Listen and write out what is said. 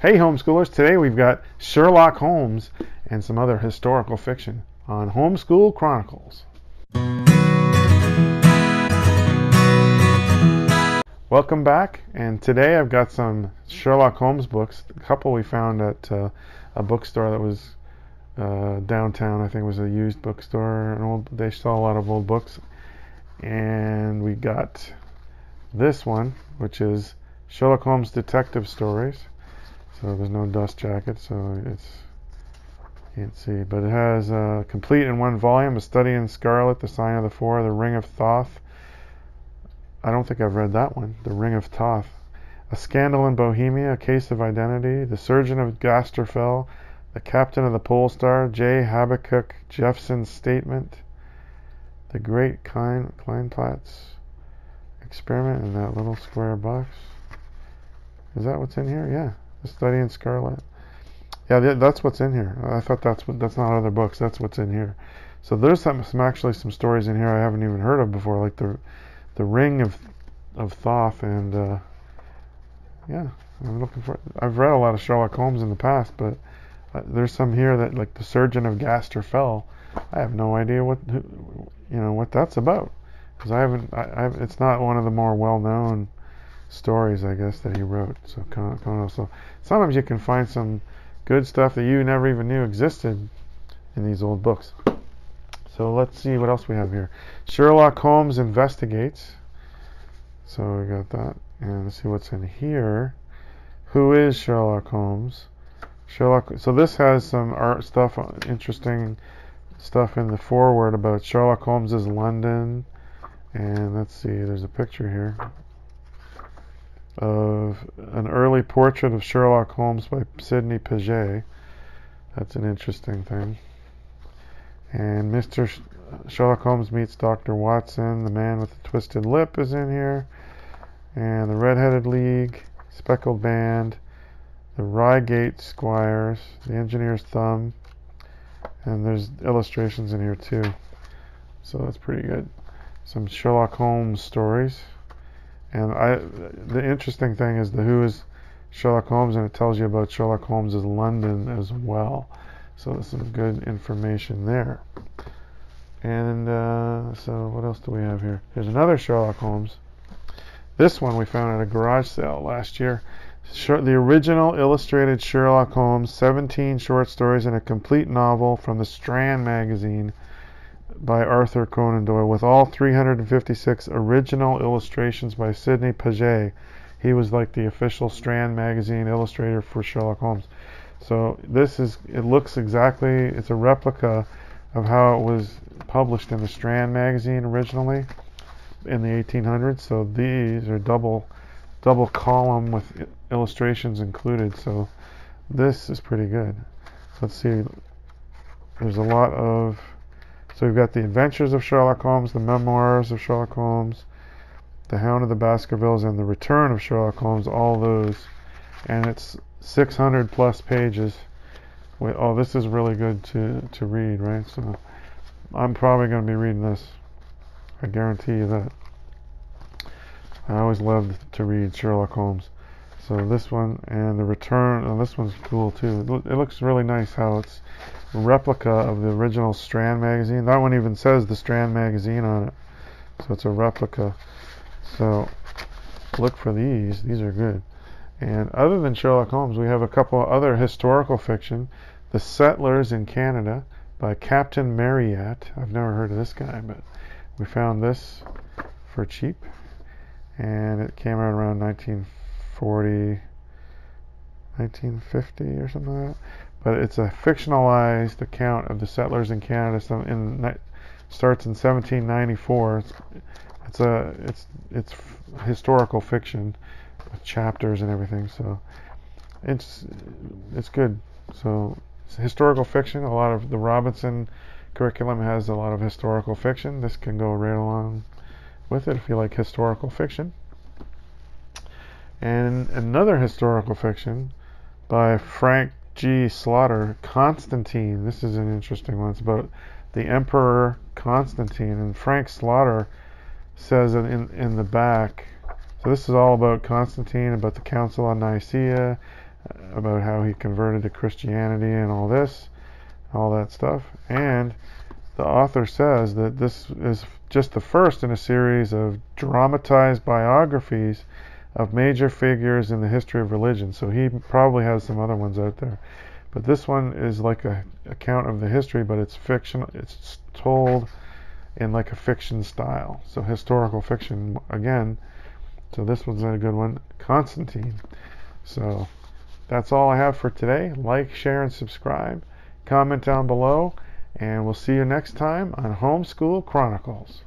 Hey homeschoolers, today we've got Sherlock Holmes and some other historical fiction on Homeschool Chronicles. Welcome back, and today I've got some Sherlock Holmes books, a couple we found at a bookstore that was downtown. I think it was a used bookstore. They saw a lot of old books, and we got this one, which is Sherlock Holmes Detective Stories. So there's no dust jacket, so you can't see. But it has complete in one volume, A Study in Scarlet, The Sign of the Four, The Ring of Thoth. I don't think I've read that one. The Ring of Thoth. A Scandal in Bohemia, A Case of Identity, The Surgeon of Gasterfell, The Captain of the Pole Star, J. Habakkuk Jeffson's Statement, The Great Kleinplatz Experiment in that little square box. Is that what's in here? Yeah. The Study in Scarlet. Yeah, that's what's in here. I thought that's not other books. That's what's in here. So there's some stories in here I haven't even heard of before, like the Ring of Thoth, and yeah, I'm looking for. I've read a lot of Sherlock Holmes in the past, but there's some here that, like the Surgeon of Gasterfell. I have no idea what that's about, because it's not one of the more well-known stories, I guess, that he wrote. So sometimes you can find some good stuff that you never even knew existed in these old books. So let's see what else we have here. Sherlock Holmes Investigates. So we got that, and let's see what's in here. Who is Sherlock Holmes? So this has some art stuff, interesting stuff in the foreword about Sherlock Holmes's London, and let's see, there's a picture here of an early portrait of Sherlock Holmes by Sidney Paget. That's an interesting thing. And Mr. Sherlock Holmes meets Dr. Watson. The Man with the Twisted Lip is in here. And the Red-Headed League, Speckled Band, the Reigate Squires, the Engineer's Thumb, and there's illustrations in here too. So that's pretty good. Some Sherlock Holmes stories. And the interesting thing is the Who is Sherlock Holmes, and it tells you about Sherlock Holmes' London as well. So there's some good information there. And so what else do we have here? There's another Sherlock Holmes. This one we found at a garage sale last year. The original illustrated Sherlock Holmes, 17 short stories and a complete novel from the Strand magazine by Arthur Conan Doyle, with all 356 original illustrations by Sidney Paget. He was like the official Strand magazine illustrator for Sherlock Holmes. So it looks exactly, it's a replica of how it was published in the Strand magazine originally in the 1800s. So these are double column with illustrations included. So this is pretty good. Let's see. There's a lot of. So we've got The Adventures of Sherlock Holmes, The Memoirs of Sherlock Holmes, The Hound of the Baskervilles, and The Return of Sherlock Holmes, all those. And it's 600 plus pages. This is really good to read, right? So I'm probably going to be reading this. I guarantee you that. I always loved to read Sherlock Holmes. So this one and The Return, this one's cool too. It looks really nice how it's a replica of the original Strand magazine. That one even says the Strand magazine on it. So it's a replica. So look for these. These are good. And other than Sherlock Holmes, we have a couple of other historical fiction. The Settlers in Canada by Captain Marryat. I've never heard of this guy, but we found this for cheap. And it came out around 1940, 1950 or something like that. But it's a fictionalized account of the settlers in Canada. Starts in 1794. It's historical fiction with chapters and everything. So it's good. So it's historical fiction. A lot of the Robinson curriculum has a lot of historical fiction. This can go right along with it if you like historical fiction. And another historical fiction by Frank G. Slaughter, Constantine. This is an interesting one. It's about the Emperor Constantine, and Frank Slaughter says in the back. So this is all about Constantine, about the Council on Nicaea, about how he converted to Christianity and all that stuff. And the author says that this is just the first in a series of dramatized biographies of major figures in the history of religion. So he probably has some other ones out there. But this one is like a account of the history, but it's fiction. It's told in like a fiction style. So historical fiction again. So this one's a good one. Constantine. So that's all I have for today. Like, share, and subscribe. Comment down below. And we'll see you next time on Homeschool Chronicles.